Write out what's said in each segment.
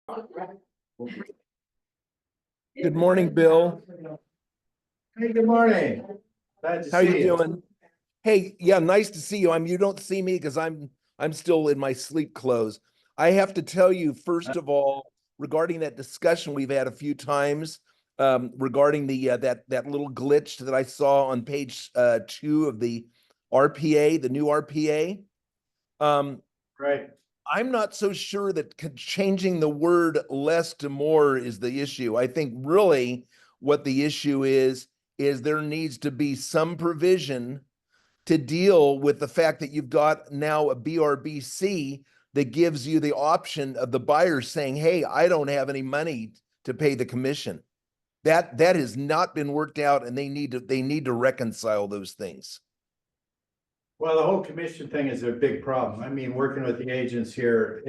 Good morning, Bill. Hey, good morning. Glad to How see you doing? Hey, yeah, nice to see you. You don't see me because I'm still in my sleep clothes. I have to tell you, first of all, regarding that discussion we've had a few times, regarding the that little glitch that I saw on page 2 of the RPA, the new RPA. Right. I'm not so sure that changing the word less to more is the issue. I think really what the issue is there needs to be some provision to deal with the fact that you've got now a BRBC that gives you the option of the buyer saying, hey, I don't have any money to pay the commission. That has not been worked out, and they need to reconcile those things. Well, the whole commission thing is a big problem. I mean, working with the agents here,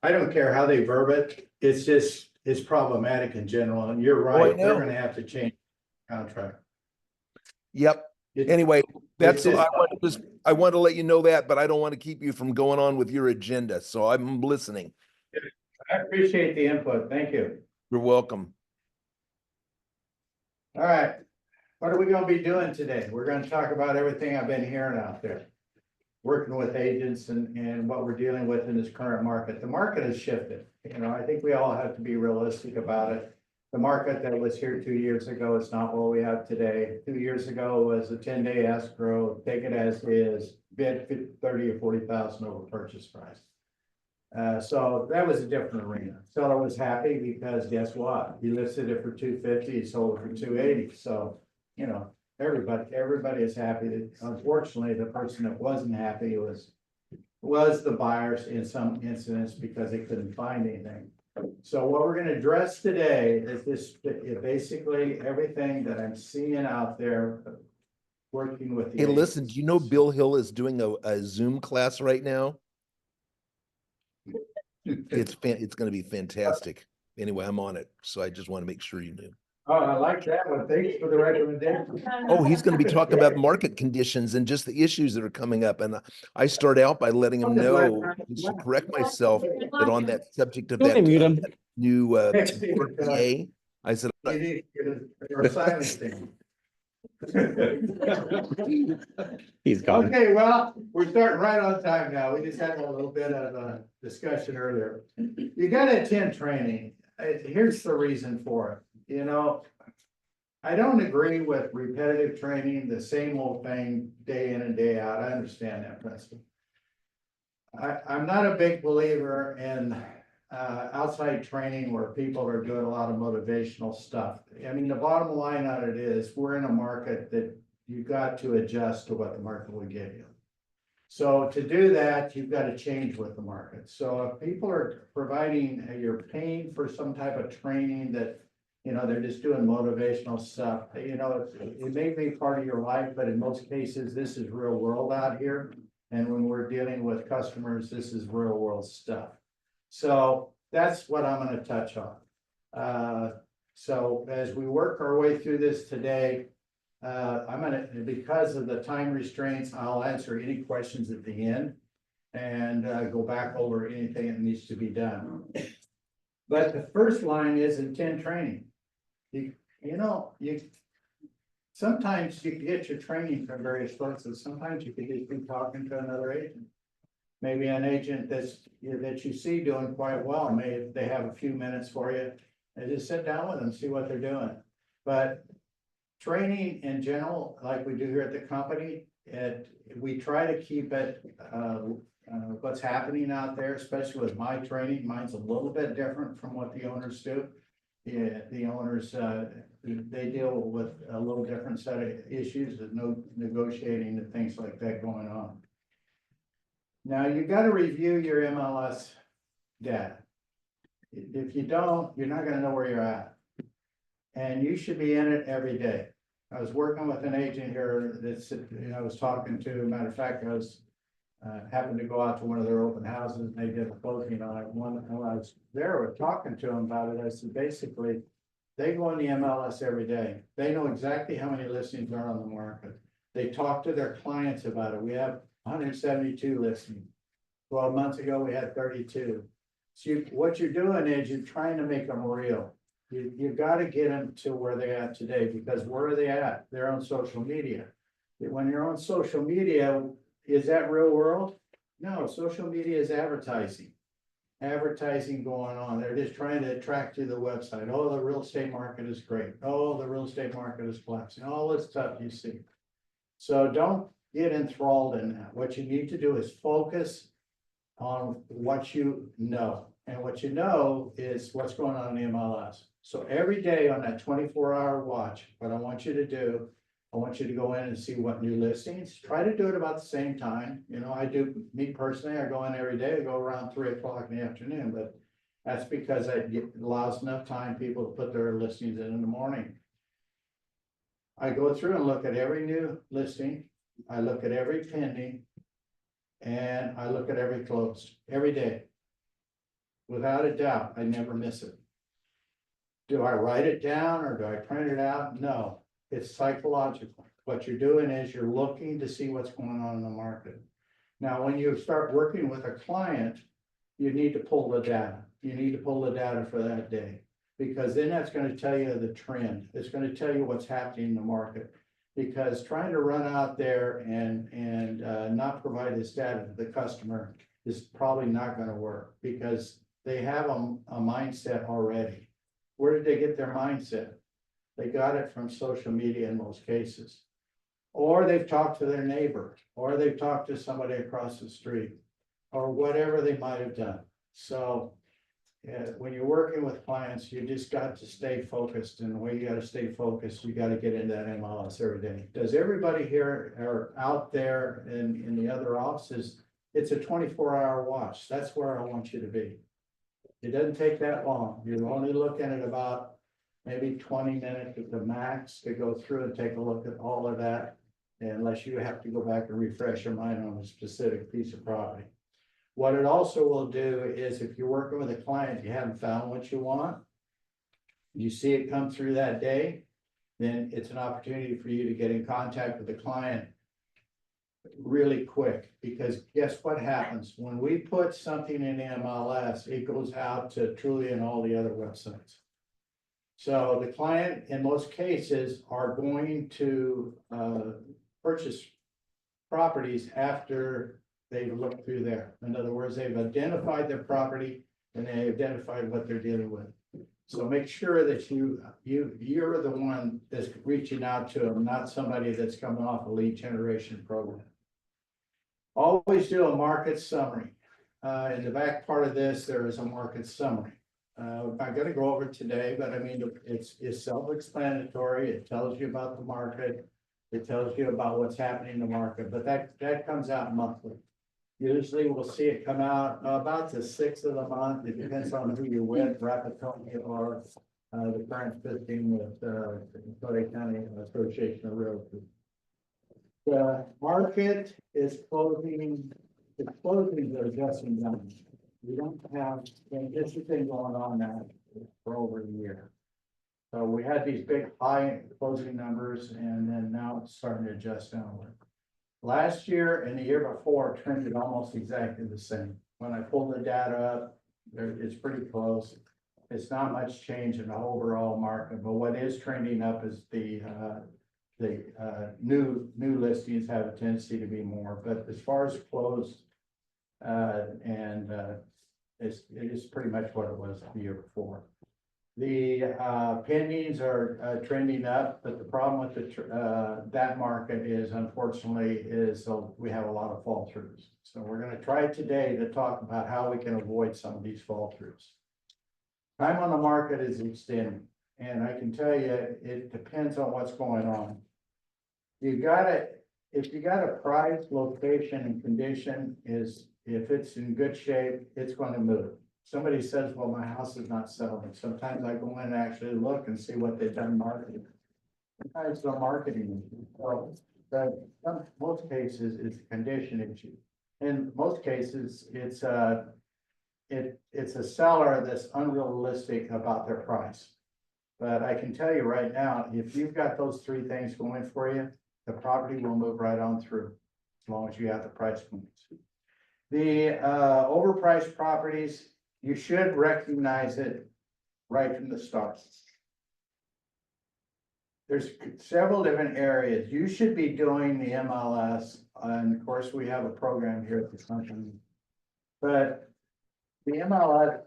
I don't care how they verb it, it's problematic in general, and you're Oh, I right, they're know. gonna have to change the contract. Yep. It- Anyway, it's just- I want to let you know that, but I don't want to keep you from going on with your agenda. So I'm listening. I appreciate the input, thank you. You're welcome. All right, what are we gonna be doing today? We're gonna talk about everything I've been hearing out there. Working with agents and what we're dealing with in this current market. The market has shifted. I think we all have to be realistic about it. The market that was here 2 years ago is not what we have today. 2 years ago was a 10-day escrow, take it as is, bid 30 or 40,000 over purchase price. So that was a different arena. Seller was happy because guess what? He listed it for 250, he sold it for 280. So, everybody is happy. Unfortunately, the person that wasn't happy was the buyers in some incidents because they couldn't find anything. So what we're going to address today is basically everything that I'm seeing out there working with the Hey, listen, agents. do you know Bill Hill is doing a Zoom class right now? It's going to be fantastic. Anyway, I'm on it. So I just want to make sure you knew. Oh, I like that one. Thanks for the recommendation. Oh, he's going to be talking about market conditions and just the issues that are coming up. And I start out by letting him know, just to correct myself, that on that subject of that new RPA, I said, You're silencing. He's gone. Okay, well, we're starting right on time now. We just had a little bit of a discussion earlier. You gotta attend training. Here's the reason for it. I don't agree with repetitive training, the same old thing day in and day out. I understand that principle. I'm not a big believer in outside training where people are doing a lot of motivational stuff. I mean, the bottom line on it is we're in a market that you've got to adjust to what the market will give you. So to do that, you've got to change with the market. So if people are providing, you're paying for some type of training that, they're just doing motivational stuff, it may be part of your life, but in most cases, this is real world out here. And when we're dealing with customers, this is real world stuff. So that's what I'm going to touch on. So as we work our way through this today, because of the time restraints, I'll answer any questions at the end and go back over anything that needs to be done. But the first line is attend training. Sometimes you can get your training from various sources. Sometimes you can just be talking to another agent. Maybe an agent that you see doing quite well. Maybe they have a few minutes for you and just sit down with them, see what they're doing. But training in general, like we do here at the company, we try to keep it what's happening out there, especially with my training. Mine's a little bit different from what the owners do. Yeah, the owners, they deal with a little different set of issues. There's no negotiating and things like that going on. Now you got to review your MLS data. If you don't, you're not going to know where you're at. And you should be in it every day. I was working with an agent here that I was talking to. Matter of fact, I was happened to go out to one of their open houses and they did a closing on it. When I was there talking to them about it, I said, basically, they go on the MLS every day. They know exactly how many listings are on the market. They talk to their clients about it. We have 172 listings. 12 months ago, we had 32. So what you're doing is you're trying to make them real. You gotta get them to where they're at today, because where are they at? They're on social media. When you're on social media, is that real world? No, social media is advertising. Advertising going on. They're just trying to attract you to the website. Oh, the real estate market is great. Oh, the real estate market is collapsing. All this stuff you see. So don't get enthralled in that. What you need to do is focus on what you know. And what you know is what's going on in the MLS. So every day on that 24-hour watch, what I want you to do, I want you to go in and see what new listings, try to do it about the same time. You know, me personally, I go in every day, I go around 3 o'clock in the afternoon, but that's because it allows enough time people to put their listings in the morning. I go through and look at every new listing. I look at every pending. And I look at every closed, every day. Without a doubt, I never miss it. Do I write it down or do I print it out? No, it's psychological. What you're doing is you're looking to see what's going on in the market. Now, when you start working with a client, you need to pull the data. You need to pull the data for that day, because then that's going to tell you the trend. It's going to tell you what's happening in the market. Because trying to run out there and not provide this data to the customer is probably not going to work, because they have a mindset already. Where did they get their mindset? They got it from social media in most cases. Or they've talked to their neighbor, or they've talked to somebody across the street, or whatever they might have done. So when you're working with clients, you just got to stay focused, and the way you got to stay focused, you got to get into that MLS every day. Does everybody here or out there in the other offices? It's a 24-hour watch. That's where I want you to be. It doesn't take that long. You're only looking at about maybe 20 minutes at the max to go through and take a look at all of that, unless you have to go back and refresh your mind on a specific piece of property. What it also will do is, if you're working with a client, you haven't found what you want, you see it come through that day, then it's an opportunity for you to get in contact with the client really quick. Because guess what happens? When we put something in MLS, it goes out to Trulia and all the other websites. So the client, in most cases, are going to purchase properties after they look through there. In other words, they've identified their property and they identified what they're dealing with. So make sure that you're the one that's reaching out to them, not somebody that's coming off a lead generation program. Always do a market summary. In the back part of this, there is a market summary. I'm going to go over it today, but I mean, it's self-explanatory. It tells you about the market. It tells you about what's happening in the market, but that comes out monthly. Usually we'll see it come out about the 6th of the month. It depends on who you're with, Rappahannock or the current visiting with Visalia County Association of Realtors. The market is closing. The closings are adjusting down. We don't have, this has been going on now for over a year. So we had these big high closing numbers, and then now it's starting to adjust downward. Last year and the year before trended almost exactly the same. When I pulled the data up, it's pretty close. It's not much change in the overall market, but what is trending up is the new listings have a tendency to be more. But as far as closed, it is pretty much what it was the year before. The pendings are trending up, but the problem with that market is, unfortunately, we have a lot of fall throughs. So we're going to try today to talk about how we can avoid some of these fall throughs. Time on the market is extending, and I can tell you it depends on what's going on. If you got a price, location, and condition, if it's in good shape, it's going to move. Somebody says, well, my house is not selling. Sometimes I go in and actually look and see what they've done marketing. Sometimes the marketing issue. So most cases it's a condition issue. In most cases, it's a seller that's unrealistic about their price. But I can tell you right now, if you've got those three things going for you, the property will move right on through, as long as you have the price points. The overpriced properties, you should recognize it right from the start. There's several different areas. You should be doing the MLS, and of course, we have a program here at the company. But the MLS,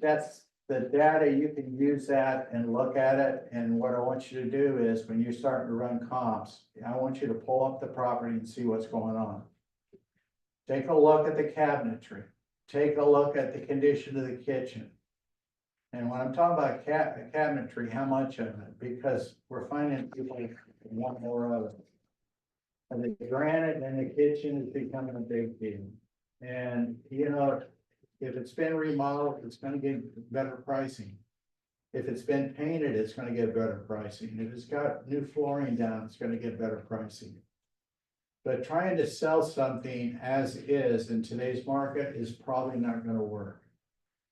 that's the data, you can use that and look at it, and what I want you to do is, when you're starting to run comps, I want you to pull up the property and see what's going on. Take a look at the cabinetry, take a look at the condition of the kitchen. And when I'm talking about cabinetry, how much of it? Because we're finding people want more of it. And the granite in the kitchen is becoming a big deal. And, you know, if it's been remodeled, it's gonna get better pricing. If it's been painted, it's gonna get better pricing. If it's got new flooring down, it's gonna get better pricing. But trying to sell something as is in today's market is probably not gonna work.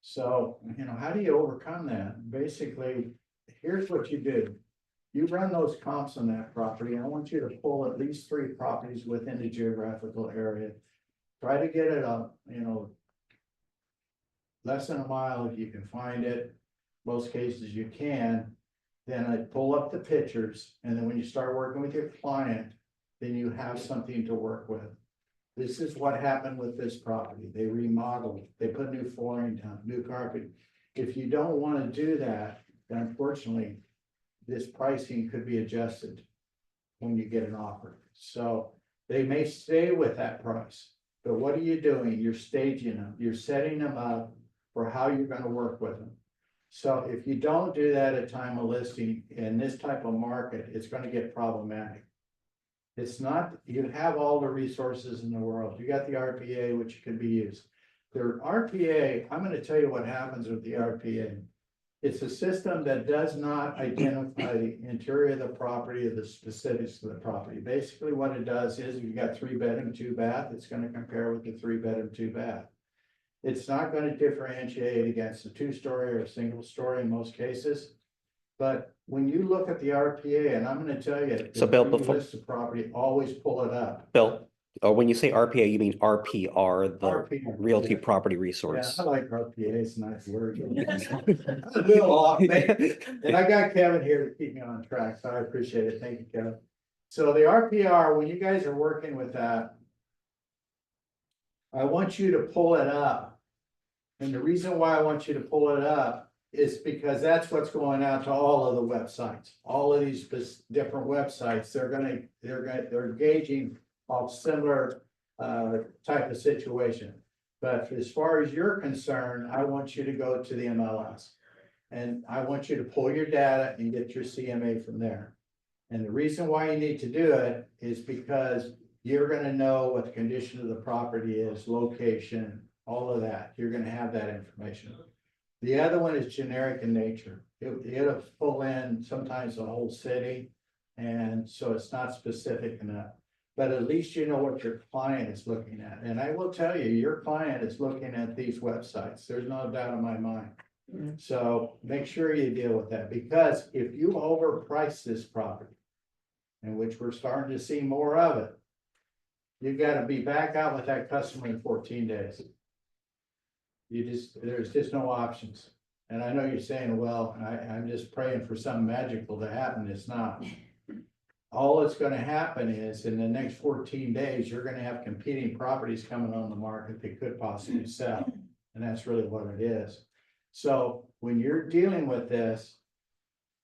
So, you know, how do you overcome that? Basically, here's what you do. You run those comps on that property. I want you to pull at least 3 properties within the geographical area. Try to get it up, you know, less than a mile if you can find it. Most cases you can. Then I pull up the pictures, and then when you start working with your client, then you have something to work with. This is what happened with this property. They remodeled, they put new flooring down, new carpet. If you don't want to do that, then unfortunately, this pricing could be adjusted when you get an offer. So they may stay with that price, but what are you doing? You're staging them, you're setting them up for how you're going to work with them. So if you don't do that at time of listing in this type of market, it's going to get problematic. It's not, you have all the resources in the world. You got the RPA, which can be used. The RPA, I'm going to tell you what happens with the RPA. It's a system that does not identify the interior of the property or the specifics of the property. Basically, what it does is, if you got 3-bedroom, 2-bath, it's going to compare with the 3-bedroom, 2-bath. It's not going to differentiate against a 2-story or a single story in most cases. But when you look at the RPA, and I'm going to tell you, So Bill, when you before- list the property, always pull it up. Bill, when you say RPA, you mean RPR, the RPR, Realty yeah. Property Yeah, Resource. I like RPA, it's a nice word. A little off, maybe. And I got Kevin here to keep me on track, so I appreciate it. Thank you, Kevin. So the RPR, when you guys are working with that, I want you to pull it up. And the reason why I want you to pull it up is because that's what's going out to all of the websites. All of these different websites, they're gauging off similar type of situation. But as far as you're concerned, I want you to go to the MLS. And I want you to pull your data and get your CMA from there. And the reason why you need to do it is because you're gonna know what the condition of the property is, location, all of that. You're gonna have that information. The other one is generic in nature. It'll pull in sometimes the whole city, and so it's not specific enough. But at least you know what your client is looking at. And I will tell you, your client is looking at these websites. There's no doubt in my mind. So make sure you deal with that, because if you overprice this property, in which we're starting to see more of it, you've got to be back out with that customer in 14 days. There's just no options. And I know you're saying, well, I'm just praying for something magical to happen. It's not. All that's going to happen is, in the next 14 days, you're going to have competing properties coming on the market that could possibly sell. And that's really what it is. So when you're dealing with this,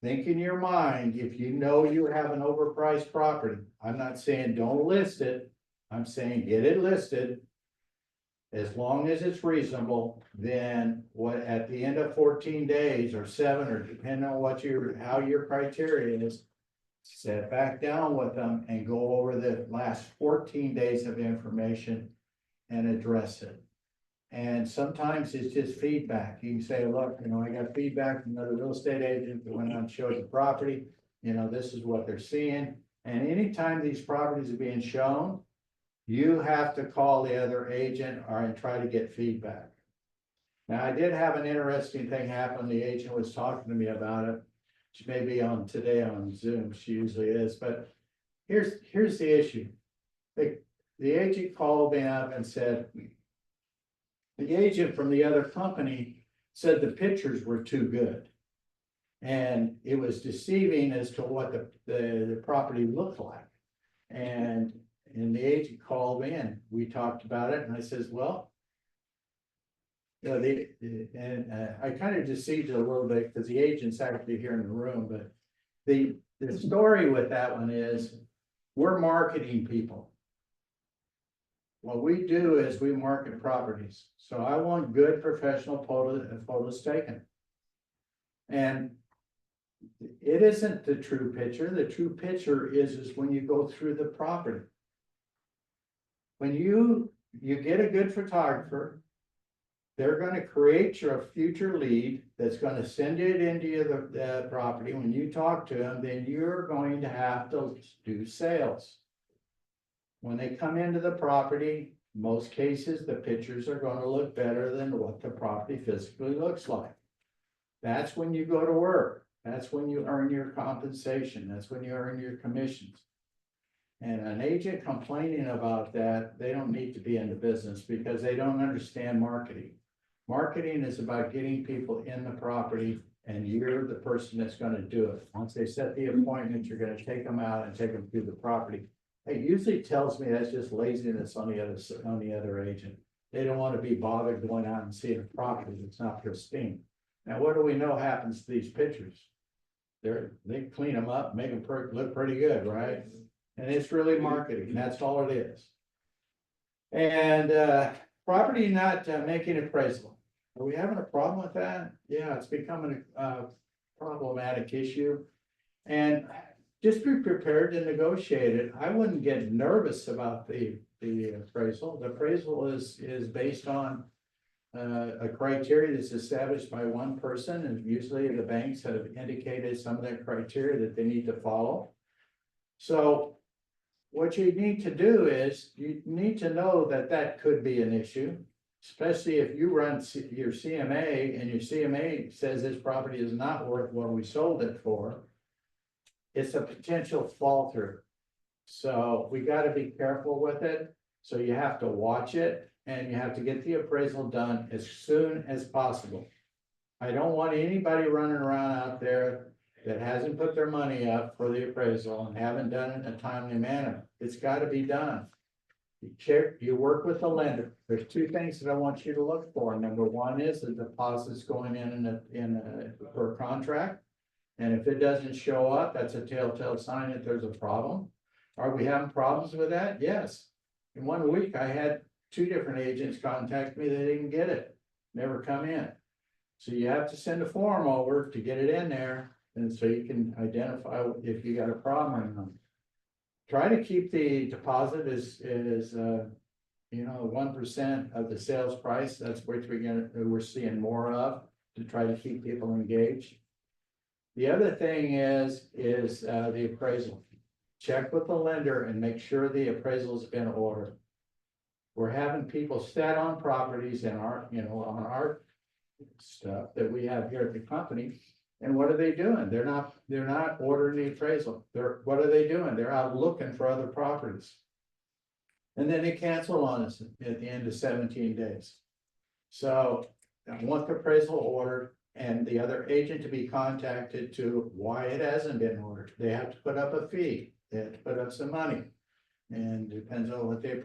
think in your mind, if you know you have an overpriced property, I'm not saying don't list it. I'm saying get it listed. As long as it's reasonable, then what, at the end of 14 days or 7, or depending on what how your criteria is, sit back down with them and go over the last 14 days of information and address it. And sometimes it's just feedback. You can say, look, you know, I got feedback from another real estate agent that went out and showed the property. You know, this is what they're seeing. And anytime these properties are being shown, you have to call the other agent or try to get feedback. Now, I did have an interesting thing happen. The agent was talking to me about it. She may be on today on Zoom. She usually is. But here's the issue. The agent called me up and said, the agent from the other company said the pictures were too good. And it was deceiving as to what the property looked like. And the agent called me and we talked about it and I says, well. You know, I kind of deceived it a little bit because the agent's actually here in the room, but the story with that one is we're marketing people. What we do is we market properties. So I want good professional photos taken. And it isn't the true picture. The true picture is when you go through the property. When you get a good photographer, they're going to create your future lead that's going to send it into the property. When you talk to them, then you're going to have to do sales. When they come into the property, most cases, the pictures are going to look better than what the property physically looks like. That's when you go to work. That's when you earn your compensation. That's when you earn your commissions. And an agent complaining about that, they don't need to be in the business because they don't understand marketing. Marketing is about getting people in the property and you're the person that's going to do it. Once they set the appointment, you're going to take them out and take them through the property. It usually tells me that's just laziness on the other agent. They don't want to be bothered going out and seeing a property that's not pristine. Now, what do we know happens to these pictures? They clean them up, make them look pretty good, right? And it's really marketing. That's all it is. And property not making appraisal. Are we having a problem with that? Yeah, it's becoming a problematic issue. And just be prepared to negotiate it. I wouldn't get nervous about the appraisal. The appraisal is based on a criteria that's established by one person, and usually the banks have indicated some of that criteria that they need to follow. So what you need to do is you need to know that that could be an issue, especially if you run your CMA and your CMA says this property is not worth what we sold it for. It's a potential fall through. So we got to be careful with it. So you have to watch it and you have to get the appraisal done as soon as possible. I don't want anybody running around out there that hasn't put their money up for the appraisal and haven't done it in a timely manner. It's got to be done. You work with the lender. There's two things that I want you to look for. Number one is the deposits going in for a contract. And if it doesn't show up, that's a telltale sign that there's a problem. Are we having problems with that? Yes. In 1 week, I had 2 different agents contact me. They didn't get it. Never come in. So you have to send a form over to get it in there. And so you can identify if you got a problem or not. Try to keep the deposit as 1% of the sales price. That's what we're seeing more of to try to keep people engaged. The other thing is the appraisal. Check with the lender and make sure the appraisal's been ordered. We're having people stat on properties in our, on our stuff that we have here at the company. And what are they doing? They're not ordering the appraisal. What are they doing? They're out looking for other properties. And then they cancel on us at the end of 17 days. So I want the appraisal ordered and the other agent to be contacted to why it hasn't been ordered. They have to put up a fee. They have to put up some money. And depends on what the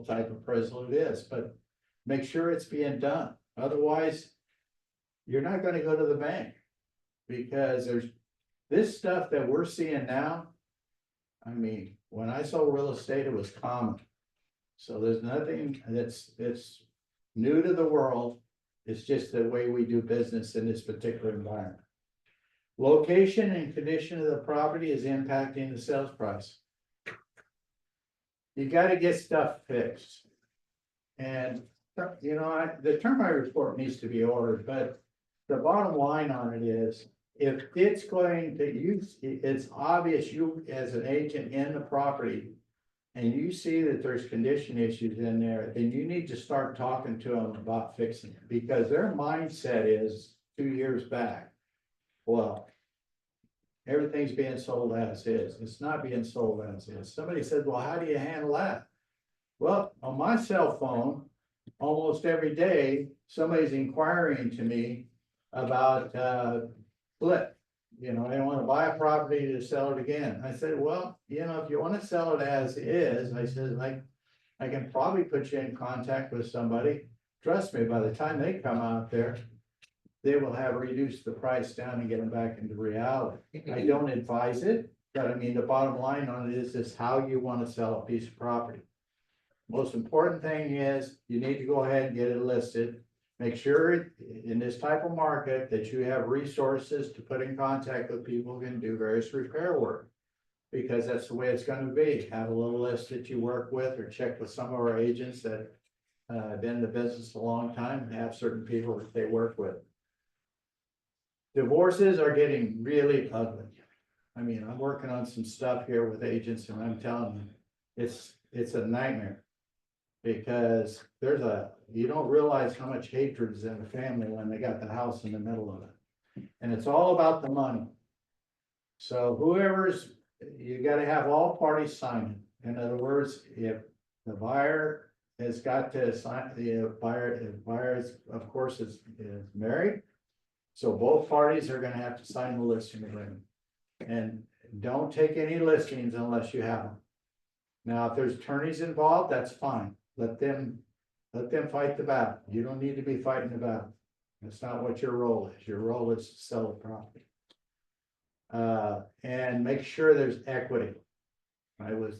type of appraisal it is, but make sure it's being done. Otherwise, you're not going to go to the bank because there's this stuff that we're seeing now. I mean, when I sold real estate, it was common. So there's nothing that's new to the world. It's just the way we do business in this particular environment. Location and condition of the property is impacting the sales price. You got to get stuff fixed. And, the termite report needs to be ordered, but the bottom line on it is, if it's going to use, it's obvious you as an agent in the property, and you see that there's condition issues in there, then you need to start talking to them about fixing it, because their mindset is 2 years back. Well, everything's being sold as is. It's not being sold as is. Somebody said, well, how do you handle that? Well, on my cell phone, almost every day, somebody's inquiring to me about, flip. You know, I don't wanna buy a property to sell it again. I said, well, you know, if you wanna sell it as is, I said, I can probably put you in contact with somebody. Trust me, by the time they come out there, they will have reduced the price down and get them back into reality. I don't advise it, but I mean, the bottom line on it is how you wanna sell a piece of property. Most important thing is you need to go ahead and get it listed. Make sure in this type of market that you have resources to put in contact with people who can do various repair work. Because that's the way it's gonna be. Have a little list that you work with or check with some of our agents that been in the business a long time and have certain people that they work with. Divorces are getting really ugly. I mean, I'm working on some stuff here with agents and I'm telling you, it's a nightmare. Because you don't realize how much hatred is in the family when they got the house in the middle of it. And it's all about the money. So you gotta have all parties sign it. In other words, if the buyer has got to sign, the buyer is, of course, is married. So both parties are gonna have to sign the listing agreement. And don't take any listings unless you have them. Now, if there's attorneys involved, that's fine. Let them fight the battle. You don't need to be fighting the battle. That's not what your role is. Your role is to sell the property. And make sure there's equity.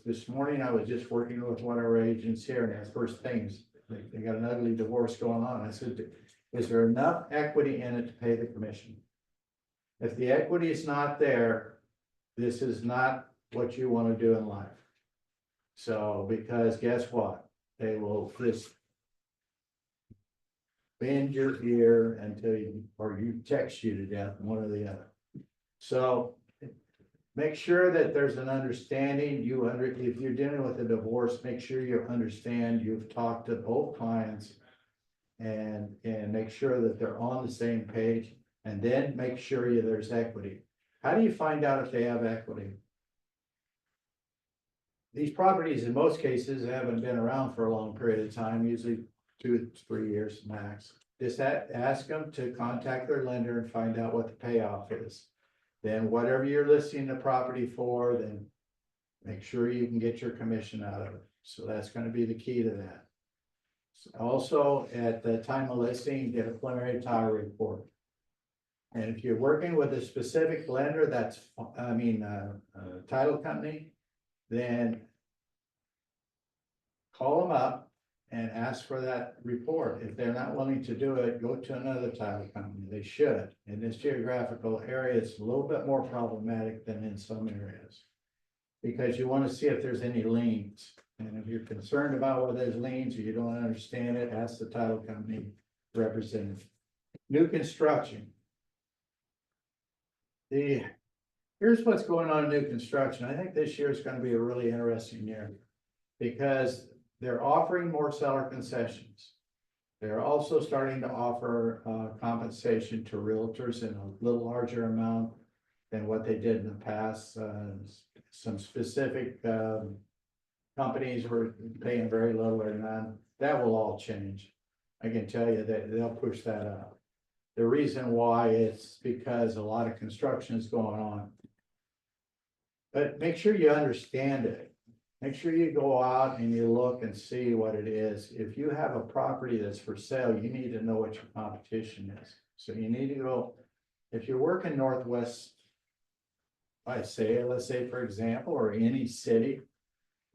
This morning, I was just working with one of our agents here, and the first things, they got an ugly divorce going on. I said, is there enough equity in it to pay the commission? If the equity is not there, this is not what you want to do in life. So, because guess what? They will just bend your ear until you text you to death, one or the other. So make sure that there's an understanding. If you're dealing with a divorce, make sure you understand, you've talked to both clients and make sure that they're on the same page, and then make sure there's equity. How do you find out if they have equity? These properties, in most cases, haven't been around for a long period of time, usually 2 to 3 years max. Just ask them to contact their lender and find out what the payoff is. Then whatever you're listing the property for, then make sure you can get your commission out of it. So that's gonna be the key to that. Also, at the time of listing, get a preliminary title report. And if you're working with a specific lender, title company, then call them up and ask for that report. If they're not willing to do it, go to another title company. They should. In this geographical area, it's a little bit more problematic than in some areas. Because you want to see if there's any liens. And if you're concerned about whether there's liens or you don't understand it, ask the title company representative. New construction. Here's what's going on in new construction. I think this year is going to be a really interesting year because they're offering more seller concessions. They're also starting to offer compensation to realtors in a little larger amount than what they did in the past. Some specific companies were paying very little or none. That will all change. I can tell you that they'll push that up. The reason why is because a lot of construction is going on. But make sure you understand it. Make sure you go out and you look and see what it is. If you have a property that's for sale, you need to know what your competition is. So you need to go, if you're working Northwest, let's say for example, or any city,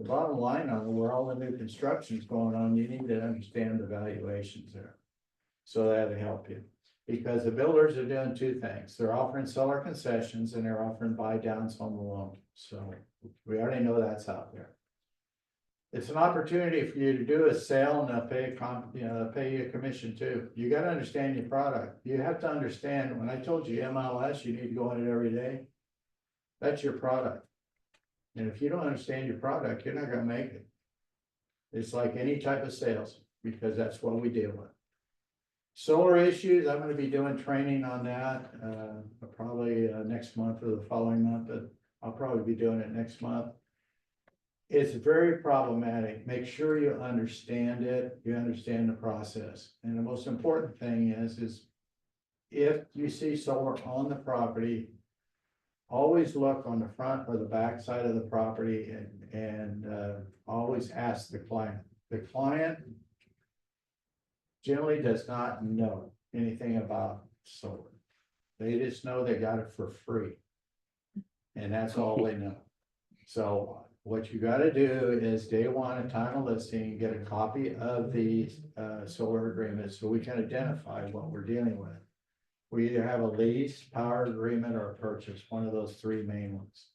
the bottom line on where all the new construction is going on, you need to understand the valuations there. So that'll help you. Because the builders are doing two things. They're offering seller concessions and they're offering buy downs on the loan. So we already know that's out there. It's an opportunity for you to do a sale and they'll pay you a commission too. You got to understand your product. You have to understand, when I told you MLS, you need to go on it every day. That's your product. And if you don't understand your product, you're not going to make it. It's like any type of sales because that's what we deal with. Solar issues, I'm going to be doing training on that probably next month or the following month, but I'll probably be doing it next month. It's very problematic. Make sure you understand it, you understand the process. And the most important thing is if you see solar on the property, always look on the front or the back side of the property and always ask the client. The client generally does not know anything about solar. They just know they got it for free. And that's all they know. So what you gotta do is day one at time of listing, get a copy of the solar agreement so we can identify what we're dealing with. We either have a lease, power agreement, or a purchase, one of those three main ones.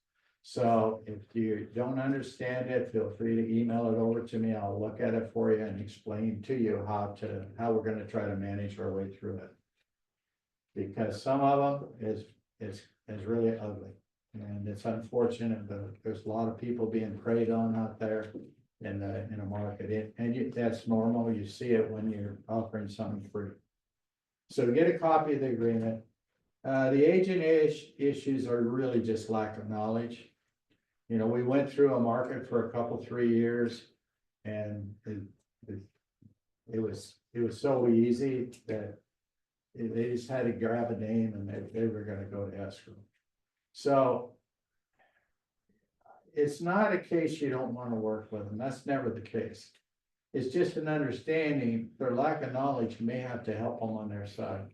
So if you don't understand it, feel free to email it over to me. I'll look at it for you and explain to you how we're gonna try to manage our way through it. Because some of them is really ugly. And it's unfortunate, but there's a lot of people being preyed on out there in a market. That's normal. You see it when you're offering something free. So get a copy of the agreement. The agent issues are really just lack of knowledge. You know, we went through a market for a couple, 3 years, and it was so easy that they just had to grab a name and they were gonna go to escrow. So it's not a case you don't want to work with them. That's never the case. It's just an understanding their lack of knowledge may have to help them on their side.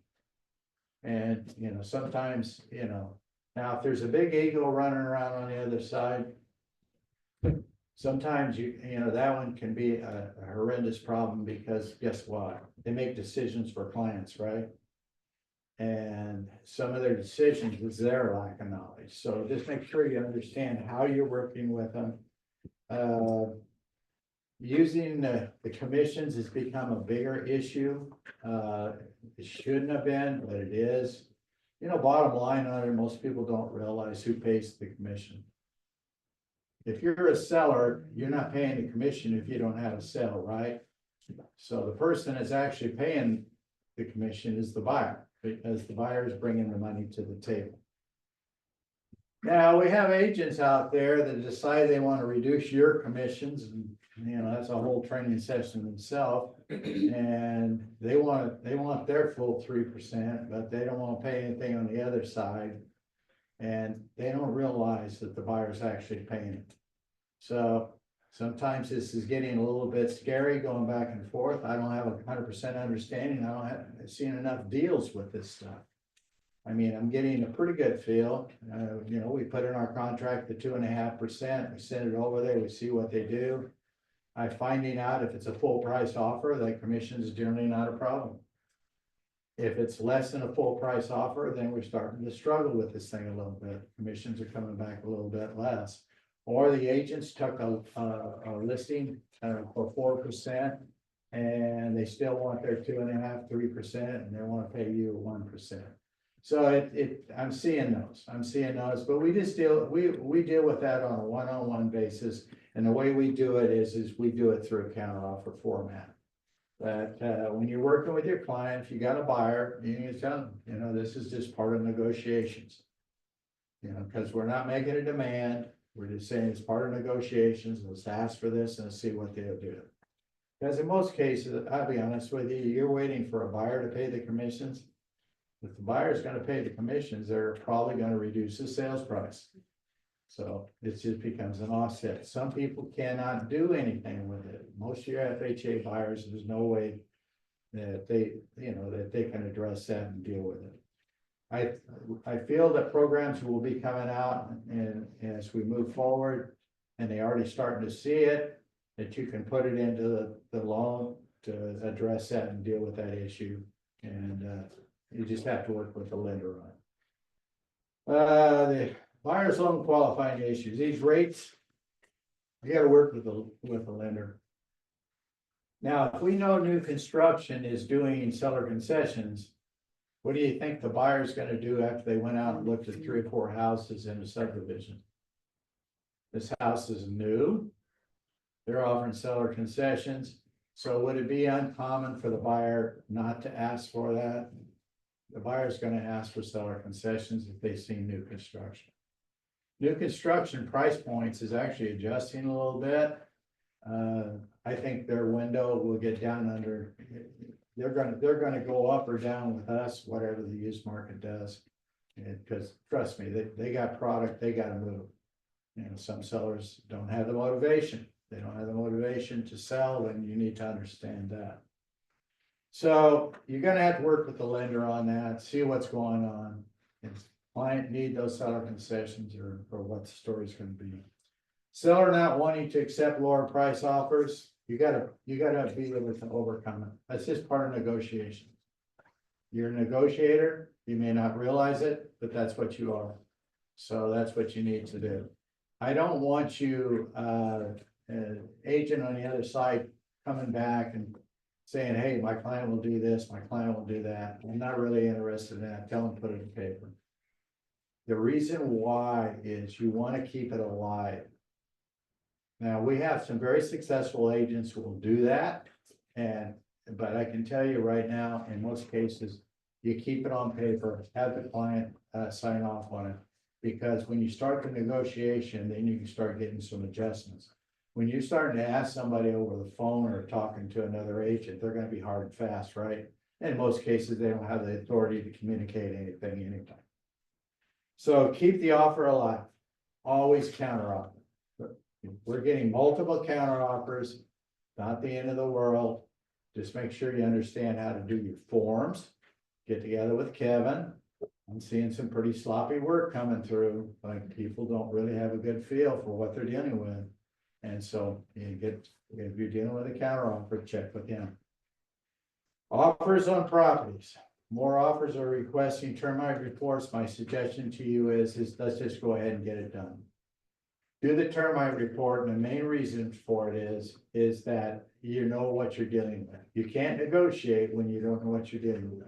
And, you know, sometimes, you know, now if there's a big ego running around on the other side, sometimes you know, that one can be a horrendous problem because guess what? They make decisions for clients, right? And some of their decisions is their lack of knowledge. So just make sure you understand how you're working with them. Using the commissions has become a bigger issue. It shouldn't have been, but it is. You know, bottom line on it, most people don't realize who pays the commission. If you're a seller, you're not paying the commission if you don't have a sale, right? So the person that's actually paying the commission is the buyer, because the buyer is bringing the money to the table. Now, we have agents out there that decide they want to reduce your commissions, and you know, that's a whole training session themselves. And they want their full 3%, but they don't want to pay anything on the other side. And they don't realize that the buyer's actually paying it. So sometimes this is getting a little bit scary going back and forth. I don't have 100% understanding. I don't have seen enough deals with this stuff. I mean, I'm getting a pretty good feel. You know, we put in our contract the 2.5%. We send it over there. We see what they do. I'm finding out if it's a full price offer, that commission is generally not a problem. If it's less than a full price offer, then we're starting to struggle with this thing a little bit. Commissions are coming back a little bit less. Or the agents took a listing for 4%, and they still want their 2.5%, 3%, and they want to pay you 1%. So I'm seeing those, but we just we deal with that on a one-on-one basis. And the way we do it is we do it through a counteroffer format. But when you're working with your client, if you got a buyer, you need to tell them, you know, this is just part of negotiations. You know, because we're not making a demand. We're just saying it's part of negotiations. Let's ask for this and see what they'll do. Because in most cases, I'll be honest with you, you're waiting for a buyer to pay the commissions. If the buyer is going to pay the commissions, they're probably going to reduce the sales price. So it just becomes an offset. Some people cannot do anything with it. Most of your FHA buyers, there's no way that they can address that and deal with it. I feel that programs will be coming out, and as we move forward, and they already starting to see it, that you can put it into the loan to address that and deal with that issue. And you just have to work with the lender on it. The buyer's loan qualifying issues, these rates, you gotta work with the lender. Now, if we know new construction is doing seller concessions, what do you think the buyer's gonna do after they went out and looked at 3 or 4 houses in a subdivision? This house is new. They're offering seller concessions. So would it be uncommon for the buyer not to ask for that? The buyer's gonna ask for seller concessions if they see new construction. New construction price points is actually adjusting a little bit. I think their window will get down under, they're gonna go up or down with us, whatever the used market does. And, cause trust me, they got product, they gotta move. You know, some sellers don't have the motivation. They don't have the motivation to sell, and you need to understand that. So you're gonna have to work with the lender on that, see what's going on. If client need those seller concessions or what the story's gonna be. Seller not wanting to accept lower price offers, you gotta be able to overcome it. That's just part of negotiation. You're a negotiator, you may not realize it, but that's what you are. So that's what you need to do. I don't want you, agent on the other side coming back and saying, hey, my client will do this, my client will do that. I'm not really interested in that. Tell them, put it in paper. The reason why is you want to keep it alive. Now, we have some very successful agents who will do that. But I can tell you right now, in most cases, you keep it on paper, have the client sign off on it. Because when you start the negotiation, then you can start getting some adjustments. When you're starting to ask somebody over the phone or talking to another agent, they're gonna be hard and fast, right? In most cases, they don't have the authority to communicate anything anytime. So keep the offer alive, always counter offer. We're getting multiple counter offers, not the end of the world. Just make sure you understand how to do your forms. Get together with Kevin. I'm seeing some pretty sloppy work coming through, like people don't really have a good feel for what they're dealing with. And so if you're dealing with a counter offer, check with him. Offers on properties. More offers are requesting termite reports. My suggestion to you is let's just go ahead and get it done. Do the termite report, and the main reason for it is that you know what you're dealing with. You can't negotiate when you don't know what you're dealing with.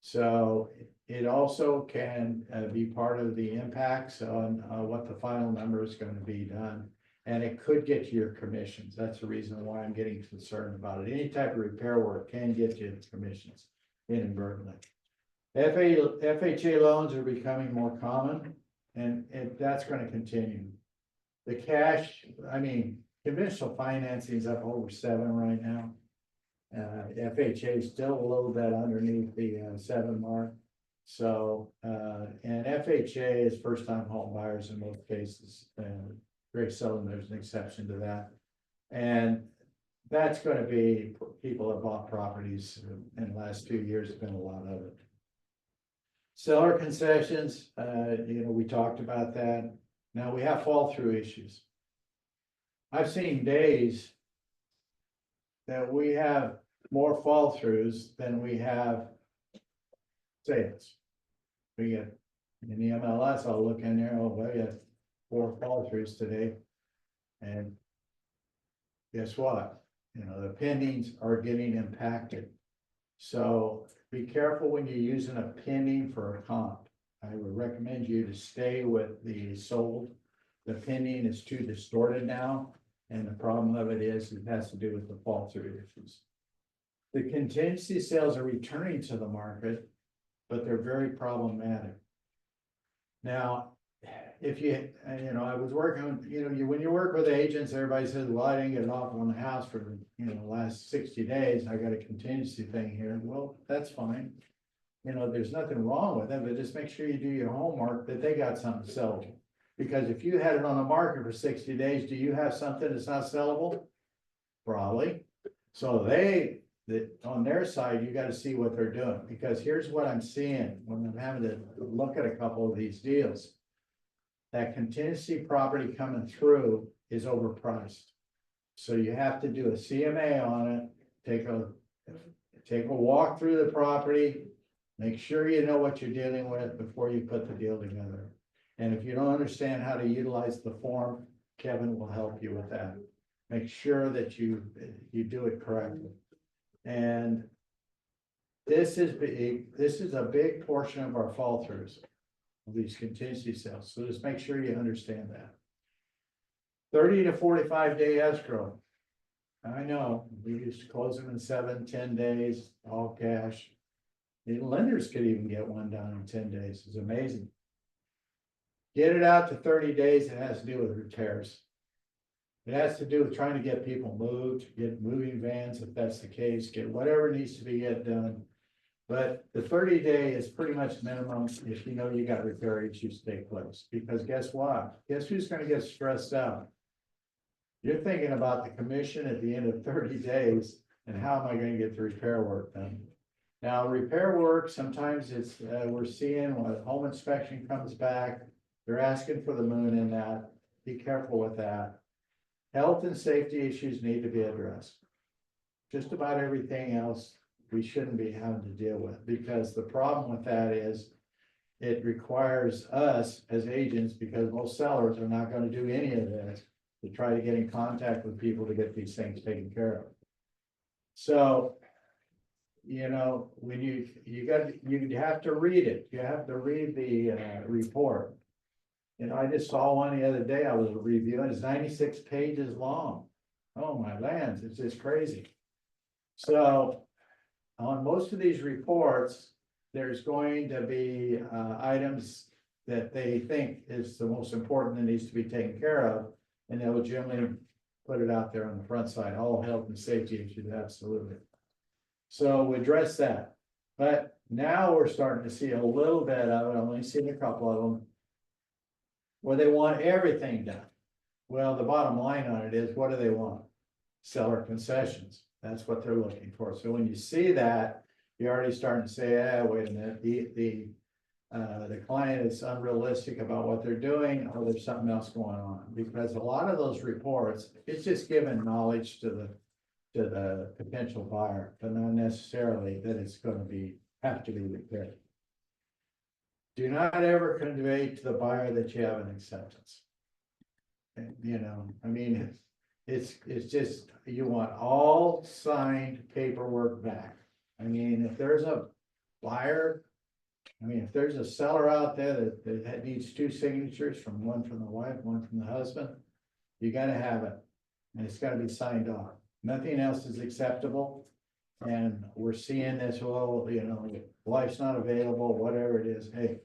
So it also can be part of the impacts on what the final number is going to be done. And it could get to your commissions. That's the reason why I'm getting concerned about it. Any type of repair work can get you commissions inadvertently. FHA loans are becoming more common, and that's going to continue. The cash, conventional financing is up over 7 right now. FHA is still a little bit underneath the 7 mark. So, and FHA is first time home buyers in most cases. Very seldom there's an exception to that. And that's going to be people have bought properties in the last 2 years. There's been a lot of it. Seller concessions, we talked about that. Now we have fall through issues. I've seen days that we have more fall throughs than we have sales. We get in the MLS, I'll look in there, we have 4 fall throughs today. And guess what? The pendings are getting impacted. So be careful when you're using a pending for a comp. I would recommend you to stay with the sold. The pending is too distorted now. And the problem of it is it has to do with the fall through issues. The contingency sales are returning to the market, but they're very problematic. Now, if I was working, when you work with agents, everybody says, well, I didn't get an offer on the house for, the last 60 days. I got a contingency thing here. Well, that's fine. There's nothing wrong with it, but just make sure you do your homework that they got something sellable. Because if you had it on the market for 60 days, do you have something that's not sellable? Probably. So on their side, you got to see what they're doing, because here's what I'm seeing when I'm having to look at a couple of these deals. That contingency property coming through is overpriced. So you have to do a CMA on it, take a walk through the property, make sure you know what you're dealing with before you put the deal together. And if you don't understand how to utilize the form, Kevin will help you with that. Make sure that you do it correctly. And this is a big portion of our fall throughs of these contingency sales. So just make sure you understand that. 30 to 45 day escrow. I know we used to close them in 7, 10 days, all cash. The lenders could even get one done in 10 days. It's amazing. Get it out to 30 days. It has to do with repairs. It has to do with trying to get people moved, get moving vans if that's the case, get whatever needs to be get done. But the 30-day is pretty much minimum if you know you got repair issues take place, because guess what? Guess who's gonna get stressed out? You're thinking about the commission at the end of 30 days and how am I gonna get the repair work done? Now, repair work, sometimes it's, we're seeing when a home inspection comes back, they're asking for the moon in that. Be careful with that. Health and safety issues need to be addressed. Just about everything else we shouldn't be having to deal with, because the problem with that is it requires us as agents, because most sellers are not going to do any of this, to try to get in contact with people to get these things taken care of. So, you know, when you have to read it, you have to read the report. You know, I just saw one the other day I was reviewing, it's 96 pages long. Oh my lands, it's just crazy. So on most of these reports, there's going to be items that they think is the most important that needs to be taken care of. And they will generally put it out there on the front side, all health and safety issues, absolutely. So we address that. But now we're starting to see a little bit of it, I've only seen a couple of them, where they want everything done. Well, the bottom line on it is, what do they want? Seller concessions. That's what they're looking for. So when you see that, you're already starting to say, wait a minute, the client is unrealistic about what they're doing, or there's something else going on. Because a lot of those reports, it's just giving knowledge to the potential buyer, but not necessarily that it's going to have to be repaired. Do not ever convey to the buyer that you have an acceptance. And, you know, I mean, it's just, you want all signed paperwork back. I mean, if there's a buyer, I mean, if there's a seller out there that needs two signatures, from one from the wife, one from the husband, you gotta have it, and it's gotta be signed off. Nothing else is acceptable. And we're seeing this, well, you know, wife's not available, whatever it is, hey,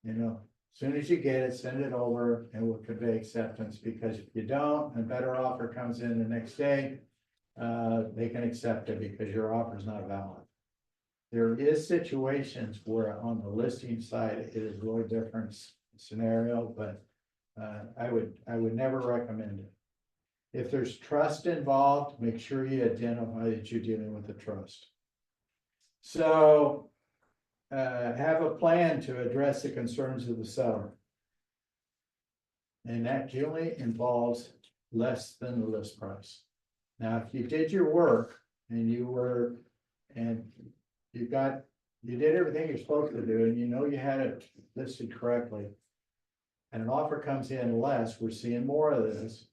you know, as soon as you get it, send it over and we'll convey acceptance, because if you don't, a better offer comes in the next day, they can accept it because your offer is not valid. There is situations where on the listing side, it is a really different scenario, but I would never recommend it. If there's trust involved, make sure you identify that you're dealing with a trust. So have a plan to address the concerns of the seller. And that generally involves less than the list price. Now, if you did your work and you did everything you're supposed to do, and you know you had it listed correctly, and an offer comes in less, we're seeing more of this,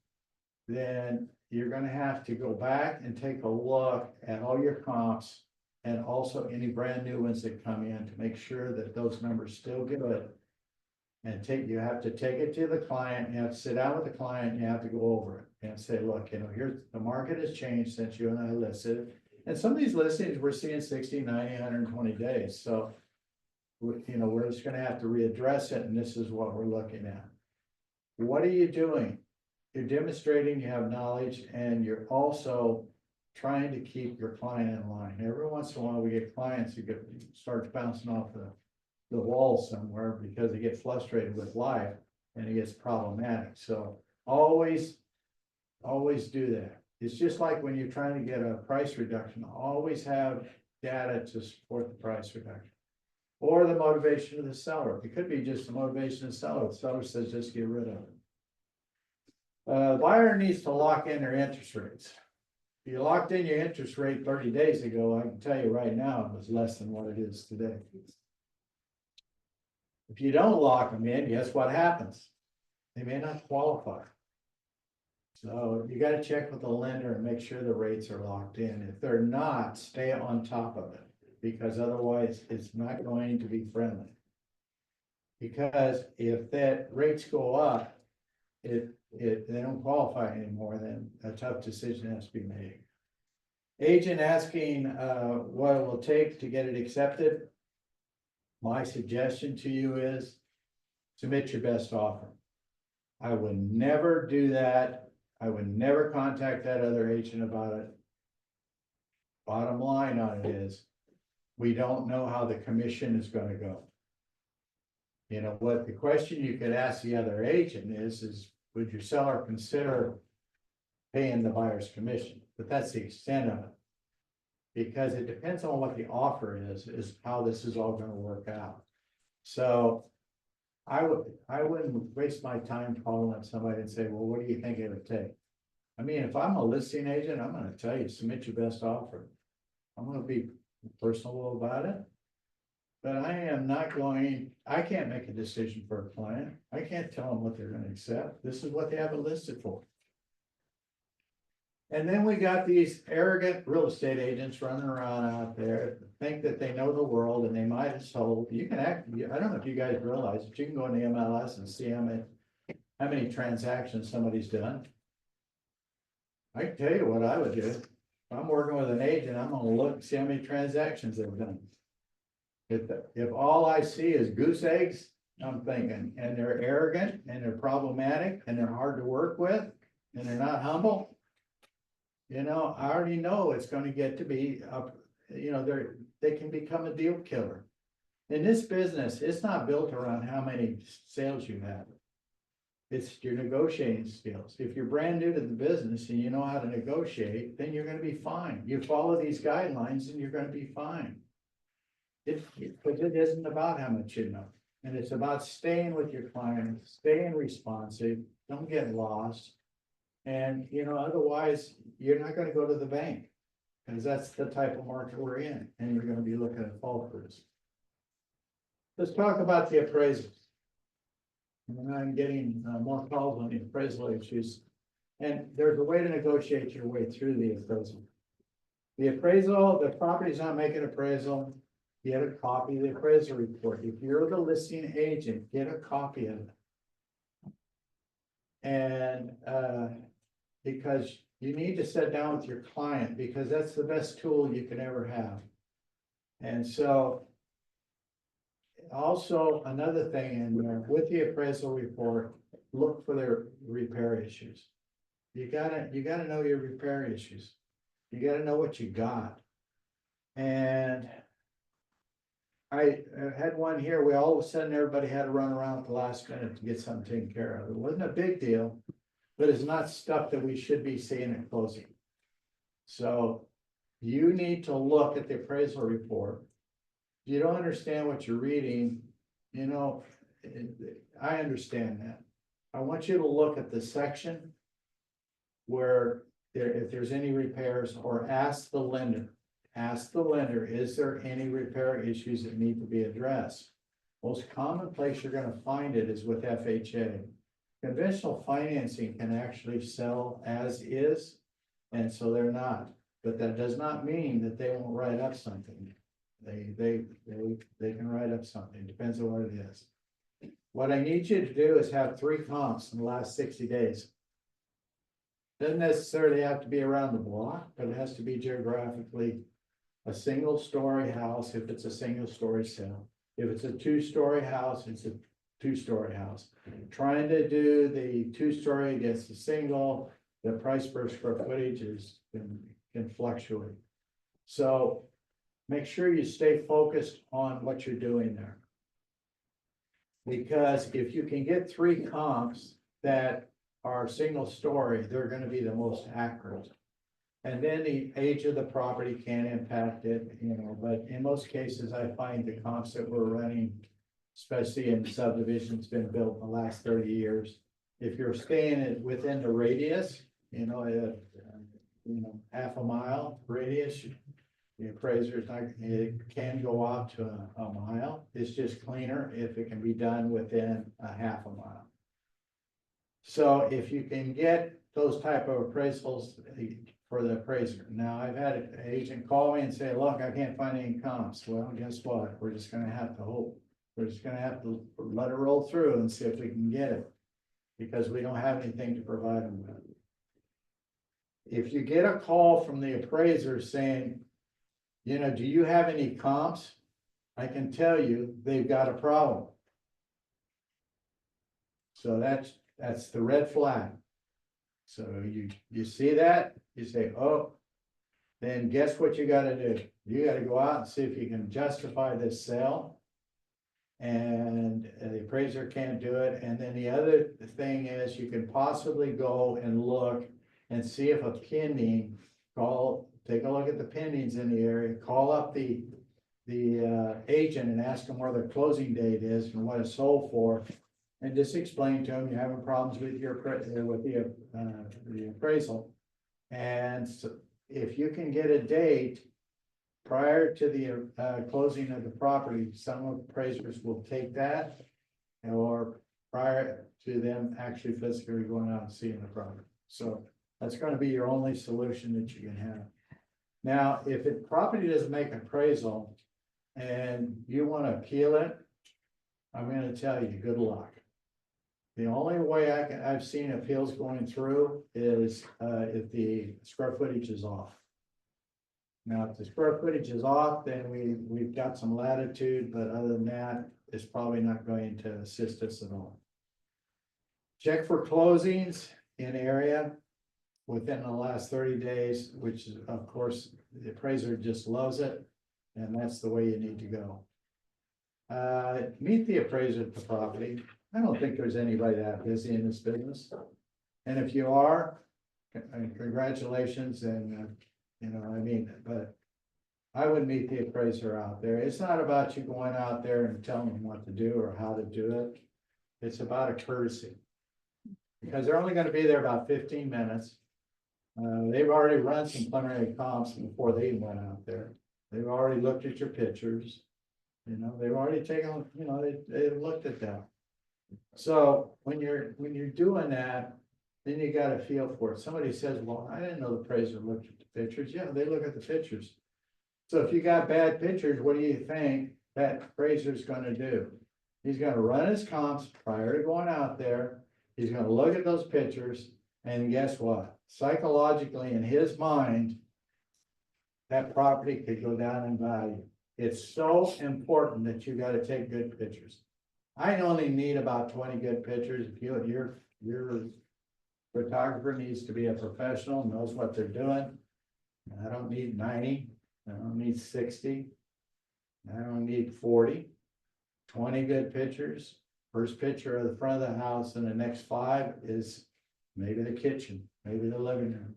then you're gonna have to go back and take a look at all your comps and also any brand new ones that come in to make sure that those numbers still good. And you have to take it to the client, you have to sit down with the client, you have to go over it and say, look, you know, here's the market has changed since you and I listed. And some of these listings we're seeing 60, 90, 120 days. So, you know, we're just gonna have to readdress it, and this is what we're looking at. What are you doing? You're demonstrating you have knowledge, and you're also trying to keep your client in line. Every once in a while, we get clients who start bouncing off the wall somewhere because they get frustrated with life and it gets problematic. So always do that. It's just like when you're trying to get a price reduction, always have data to support the price reduction. Or the motivation of the seller. It could be just the motivation of the seller. The seller says, just get rid of it. Buyer needs to lock in their interest rates. If you locked in your interest rate 30 days ago, I can tell you right now, it was less than what it is today. If you don't lock them in, guess what happens? They may not qualify. So you got to check with the lender and make sure the rates are locked in. If they're not, stay on top of it, because otherwise it's not going to be friendly. Because if that rates go up, they don't qualify anymore, then a tough decision has to be made. Agent asking what it will take to get it accepted. My suggestion to you is submit your best offer. I would never do that I would never contact that other agent about it. Bottom line on it is, we don't know how the commission is gonna go. You know, what the question you could ask the other agent is would your seller consider paying the buyer's commission? But that's the extent of it. Because it depends on what the offer is how this is all gonna work out. So I wouldn't waste my time calling up somebody and say, well, what do you think it would take? I mean, if I'm a listing agent, I'm gonna tell you, submit your best offer. I'm gonna be personal about it. But I am not going, I can't make a decision for a client. I can't tell them what they're gonna accept. This is what they have it listed for. And then we got these arrogant real estate agents running around out there, think that they know the world and they might have sold. You can act, I don't know if you guys realize that you can go in the MLS and see how many transactions somebody's done. I can tell you what I would do. If I'm working with an agent, I'm gonna look and see how many transactions they've done. If all I see is goose eggs, I'm thinking, and they're arrogant and they're problematic and they're hard to work with and they're not humble. You know, I already know it's gonna get to be up, you know, they can become a deal killer. In this business, it's not built around how many sales you have. It's your negotiating skills. If you're brand new to the business and you know how to negotiate, then you're gonna be fine. You follow these guidelines and you're gonna be fine. But it isn't about how much you know, and it's about staying with your client, staying responsive, don't get lost. And, you know, otherwise, you're not gonna go to the bank, because that's the type of market we're in, and you're gonna be looking at fall throughs. Let's talk about the appraisals. And I'm getting more calls on the appraisal issues, and there's a way to negotiate your way through the appraisal. The appraisal, the property's not making appraisal, get a copy of the appraisal report. If you're the listing agent, get a copy of it. And because you need to sit down with your client, because that's the best tool you can ever have. And so also another thing in there, with the appraisal report, look for their repair issues. You gotta know your repair issues. You gotta know what you got. And I had one here, we all of a sudden, everybody had to run around at the last minute to get something taken care of. It wasn't a big deal, but it's not stuff that we should be seeing at closing. So you need to look at the appraisal report. If you don't understand what you're reading, you know, I understand that. I want you to look at the section where if there's any repairs, or ask the lender. Ask the lender, is there any repair issues that need to be addressed? Most common place you're gonna find it is with FHA. Conventional financing can actually sell as is, and so they're not. But that does not mean that they won't write up something. They can write up something, depends on what it is. What I need you to do is have 3 comps in the last 60 days. Doesn't necessarily have to be around the block, but it has to be geographically a single story house if it's a single story sale. If it's a 2-story house, it's a 2-story house. Trying to do the 2-story against a single, the price per square footage can fluctuate. So make sure you stay focused on what you're doing there. Because if you can get 3 comps that are single story, they're gonna be the most accurate. And then the age of the property can impact it, you know, but in most cases, I find the comps that we're running, especially in subdivisions been built in the last 30 years. If you're staying within the radius, you know, half a mile radius, the appraiser's not, it can go out to a mile. It's just cleaner if it can be done within a half a mile. So if you can get those type of appraisals for the appraiser. Now, I've had an agent call me and say, look, I can't find any comps. Well, guess what? We're just gonna have to hope. We're just gonna have to let it roll through and see if we can get it, because we don't have anything to provide them with. If you get a call from the appraiser saying, you know, do you have any comps? I can tell you they've got a problem. So that's the red flag. So you see that, you say, oh, then guess what you gotta do? You gotta go out and see if you can justify this sale. And the appraiser can't do it. And then the other thing is you can possibly go and look and see if a pending, take a look at the pendings in the area, call up the agent and ask them where their closing date is and what it's sold for. And just explain to them you're having problems with the appraisal. And so if you can get a date prior to the closing of the property, some appraisers will take that. Or prior to them actually physically going out and seeing the property. So that's gonna be your only solution that you can have. Now, if the property doesn't make appraisal and you wanna appeal it, I'm gonna tell you, good luck. The only way I've seen appeals going through is if the square footage is off. Now, if the square footage is off, then we've got some latitude, but other than that, it's probably not going to assist us at all. Check for closings in area within the last 30 days, which is, of course, the appraiser just loves it, and that's the way you need to go. Meet the appraiser at the property. I don't think there's anybody that busy in this business. And if you are, congratulations, and but I would meet the appraiser out there. It's not about you going out there and telling them what to do or how to do it. It's about a courtesy. Because they're only gonna be there about 15 minutes. They've already run some preliminary comps before they went out there. They've already looked at your pictures. They've already taken, they've looked at that. So when you're doing that, then you got a feel for it. Somebody says, well, I didn't know the appraiser looked at the pictures. Yeah, they look at the pictures. So if you got bad pictures, what do you think that appraiser's gonna do? He's gonna run his comps prior to going out there. He's gonna look at those pictures, and guess what? Psychologically, in his mind, that property could go down in value. It's so important that you gotta take good pictures. I only need about 20 good pictures. If your photographer needs to be a professional, knows what they're doing. I don't need 90, I don't need 60, I don't need 40, 20 good pictures. First picture of the front of the house, and the next 5 is maybe the kitchen, maybe the living room.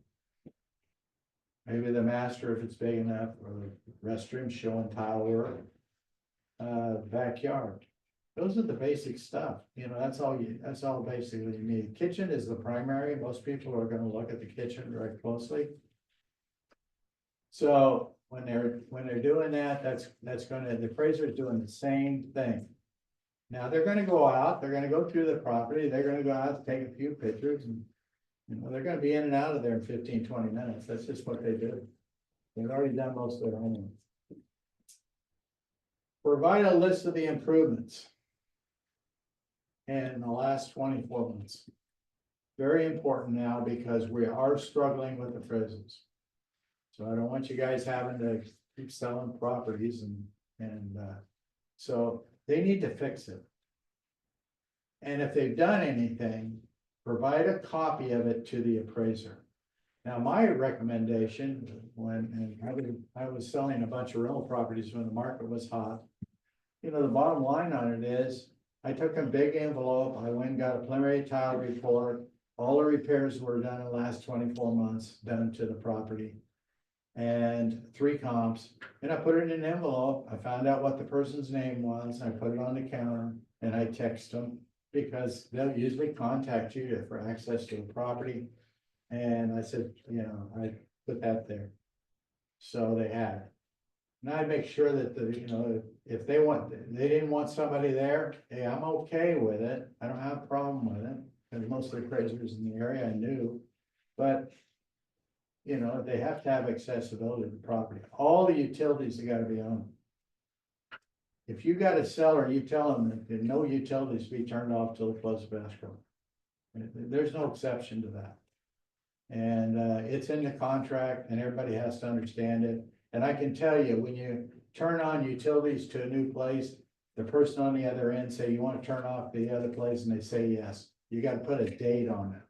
Maybe the master if it's big enough, or the restroom showing tile work. Backyard. Those are the basic stuff, that's all basically you need. Kitchen is the primary. Most people are gonna look at the kitchen very closely. So when they're doing that, the appraiser is doing the same thing. Now they're gonna go out, they're gonna go through the property, they're gonna go out and take a few pictures, and they're gonna be in and out of there in 15-20 minutes. That's just what they do. They've already done most of their homework. Provide a list of the improvements in the last 24 months. Very important now, because we are struggling with appraisals. So I don't want you guys having to keep selling properties, and so they need to fix it. And if they've done anything, provide a copy of it to the appraiser. Now, my recommendation, I was selling a bunch of rental properties when the market was hot. The bottom line on it is, I took a big envelope, I went and got a preliminary tile report. All the repairs were done in the last 24 months, done to the property. And 3 comps, and I put it in an envelope. I found out what the person's name was, I put it on the counter, and I text them, because they'll usually contact you for access to the property. And I said, I put that there. So they had it. And I make sure that if they didn't want somebody there, hey, I'm okay with it. I don't have a problem with it, because most of the appraisers in the area I knew. But they have to have accessibility to the property. All the utilities have got to be on. If you got a seller, you tell them that no utilities be turned off till the close of escrow. There's no exception to that. And it's in the contract, and everybody has to understand it. And I can tell you, when you turn on utilities to a new place, the person on the other end say, you want to turn off the other place, and they say yes. You got to put a date on it.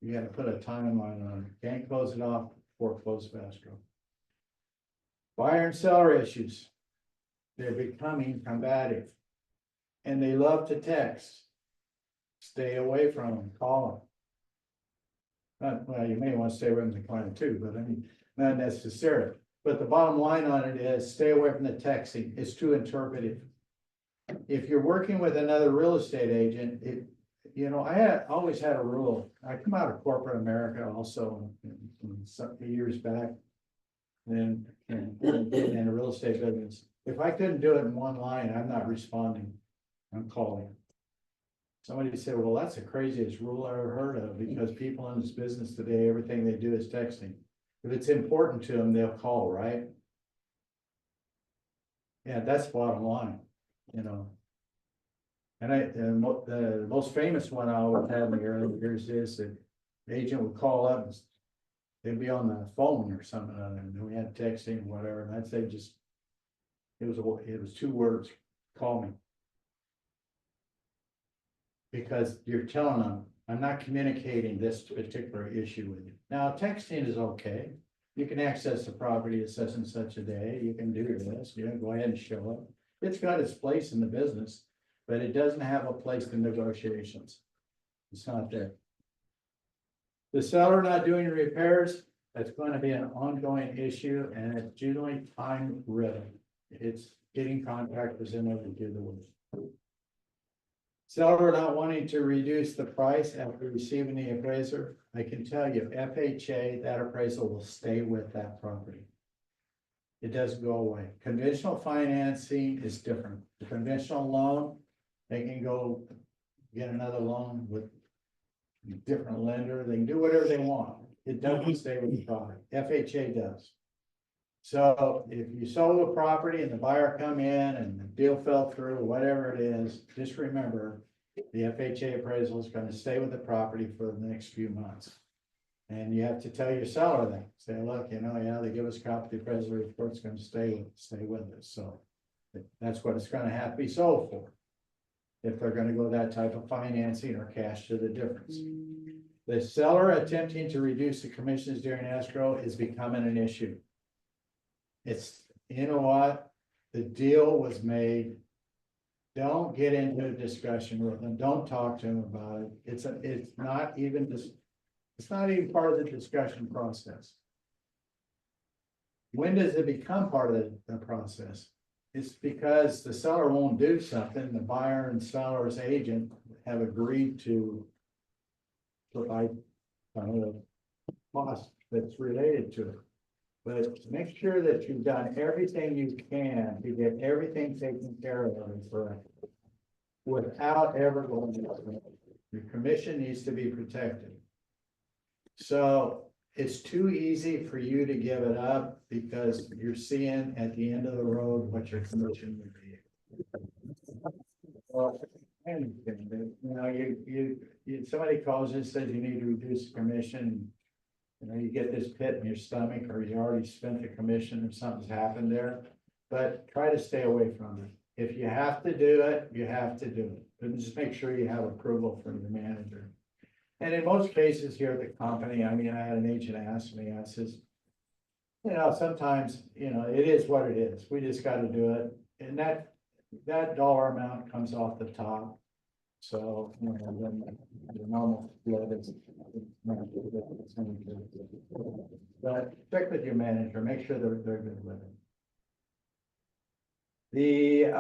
You gotta put a timeline on it. Can't close it off before close of escrow. Buyer and seller issues. They're becoming combative. And they love to text. Stay away from them, call them. Well, you may want to stay away from the client too, but I mean, not necessarily. But the bottom line on it is stay away from the texting. It's too interpretive. If you're working with another real estate agent, I always had a rule. I come out of corporate America also some years back. And getting in a real estate business. If I couldn't do it in one line, I'm not responding. I'm calling. Somebody said, well, that's the craziest rule I ever heard of, because people in this business today, everything they do is texting. If it's important to them, they'll call, right? Yeah, that's bottom line, And the most famous one I always had in the early years is that the agent would call up, and they'd be on the phone or something, and we had texting or whatever, and I'd say it was 2 words, call me. Because you're telling them, I'm not communicating this particular issue with you. Now, texting is okay. You can access the property at such and such a day. You can do this, go ahead and show up. It's got its place in the business, but it doesn't have a place in negotiations. It's not there. The seller not doing repairs, that's going to be an ongoing issue, and it's generally time driven. It's getting contractors in there to do the work. Seller not wanting to reduce the price after receiving the appraiser. I can tell you, FHA, that appraisal will stay with that property. It doesn't go away. Conventional financing is different. The conventional loan, they can go get another loan with a different lender. They can do whatever they want. It doesn't stay with the property. FHA does. So if you sold a property and the buyer come in and the deal fell through, whatever it is, just remember the FHA appraisal is going to stay with the property for the next few months. And you have to tell your seller that. Say, look, they give us a copy of the appraisal report, it's going to stay with us. So that's what it's going to have to be sold for. If they're going to go that type of financing or cash to the difference. The seller attempting to reduce the commissions during escrow is becoming an issue. It's, you know what, the deal was made. Don't get into a discussion with them. Don't talk to them about it. It's not even part of the discussion process. When does it become part of the process? It's because the seller won't do something. The buyer and seller's agent have agreed to provide the cost that's related to it. But make sure that you've done everything you can to get everything taken care of without ever going to your commission needs to be protected. So it's too easy for you to give it up because you're seeing at the end of the road what your commission would be. Well, I understand that, somebody calls you and says you need to reduce the commission. You get this pit in your stomach, or you already spent the commission, or something's happened there. But try to stay away from it. If you have to do it, you have to do it. But just make sure you have approval from your manager. And in most cases here at the company, I had an agent ask me, I says, sometimes, it is what it is. We just got to do it. And that dollar amount comes off the top. So, then the normal flow is. But check with your manager, make sure they're good with it.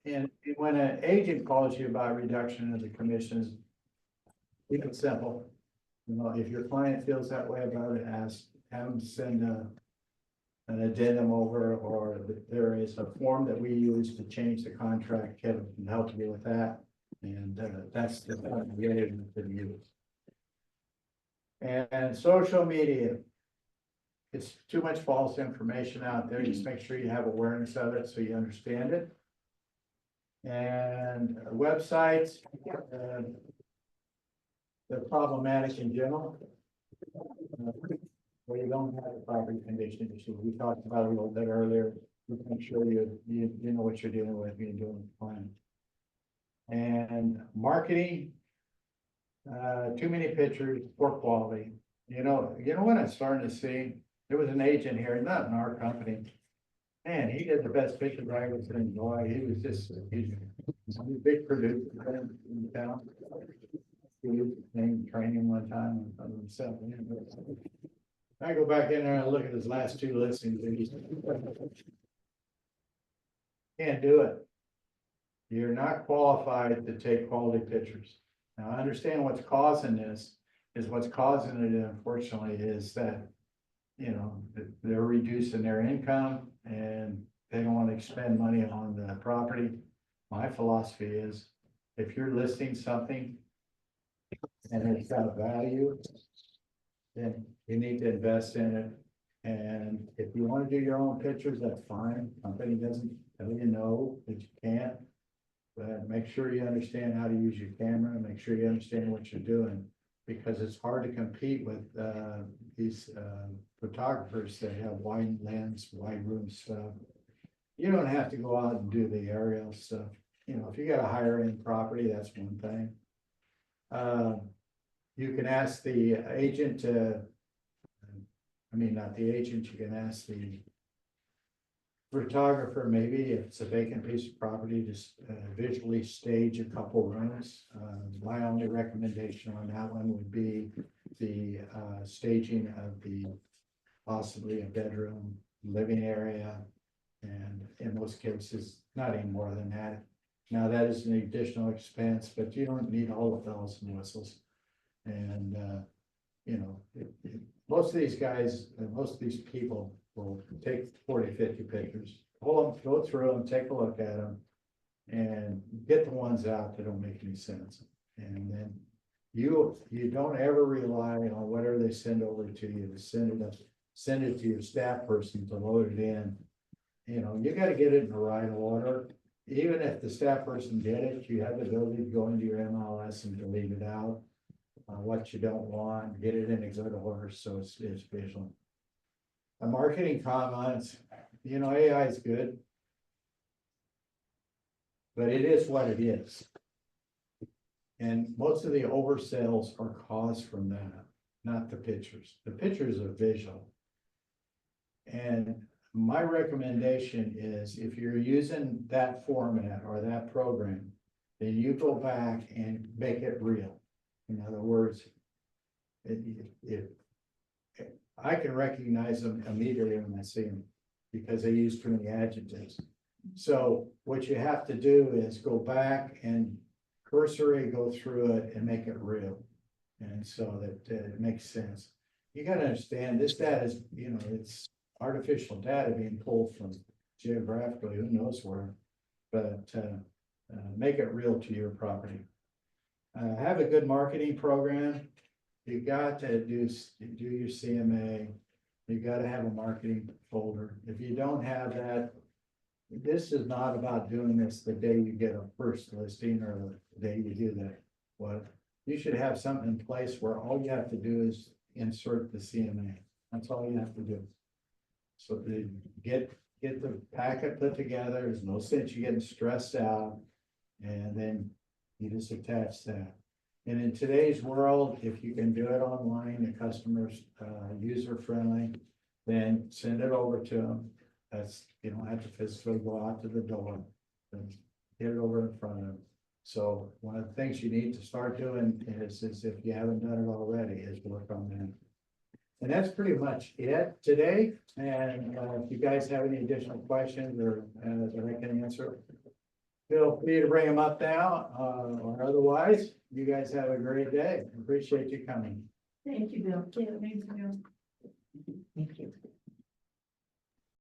And when an agent calls you about reduction of the commissions, keep it simple. If your client feels that way about it, have them send an addendum over, or there is a form that we use to change the contract. Kevin can help you with that. And that's the point we to use. And social media, it's too much false information out there. Just make sure you have awareness of it so you understand it. And websites, they're problematic in general. Where you don't have the property condition issue. We talked about it a little bit earlier. Just make sure you know what you're dealing with when you're doing the plan. And marketing, Too many pictures, poor quality. You know what I'm starting to see? There was an agent here, not in our company. Man, he did the best pictures I was enjoy. He was just, he's a big producer in town. He was in training one time on himself. I go back in there and look at his last two listings. And he's can't do it. You're not qualified to take quality pictures. Now, I understand what's causing this, is what's causing it, unfortunately, is that, you know, they're reducing their income and they don't want to expend money on the property. My philosophy is, if you're listing something and it's got a value, then you need to invest in it. And if you want to do your own pictures, that's fine. Company doesn't tell you no, that you can't. But make sure you understand how to use your camera, make sure you understand what you're doing, because it's hard to compete with these photographers that have wide lens, wide room stuff. You don't have to go out and do the aerial stuff. You know, if you got a higher end property, that's one thing. You can ask the agent to, I mean, not the agent, you can ask the photographer, maybe if it's a vacant piece of property, just visually stage a couple rooms. My only recommendation on that one would be the staging of the possibly a bedroom, living area, and in most cases, not any more than that. Now, that is an additional expense, but you don't need all the bells and whistles. And you know, most of these guys, most of these people will take 40, 50 pictures, pull them, go through them, take a look at them, and get the ones out that don't make any sense. And then you don't ever rely on whatever they send over to you to send it to your staff person to load it in. You know, you got to get it in the right order. Even if the staff person did it, you have the ability to go into your MLS and delete it out. What you don't want, get it in a good order so it's visual. Marketing comments, you know, AI is good, but it is what it is. And most of the oversells are caused from that, not the pictures. The pictures are visual. And my recommendation is, if you're using that format or that program, then you go back and make it real. In other words, if I can recognize them immediately when I see them, because they use too many adjectives. So what you have to do is go back and cursory go through it and make it real. And so that it makes sense. You got to understand, this data is, you know, it's artificial data being pulled from geographically, who knows where, but make it real to your property. Have a good marketing program. You got to do your CMA. You got to have a marketing folder. If you don't have that, this is not about doing this the day you get a first listing or the day you do that. What you should have something in place where all you have to do is insert the CMA. That's all you have to do. So to get the packet put together. There's no sense you getting stressed out, and then you just attach that. And in today's world, if you can do it online, the customer's user friendly, then send it over to them. That's, you don't have to physically go out to the door and get it over in front of them. So one of the things you need to start doing is if you haven't done it already, is work on that. And that's pretty much it today. And if you guys have any additional questions or that I can answer, feel free to bring them up now, or otherwise, you guys have a great day. Appreciate you coming. Thank you, Bill. Yeah, thanks, Bill.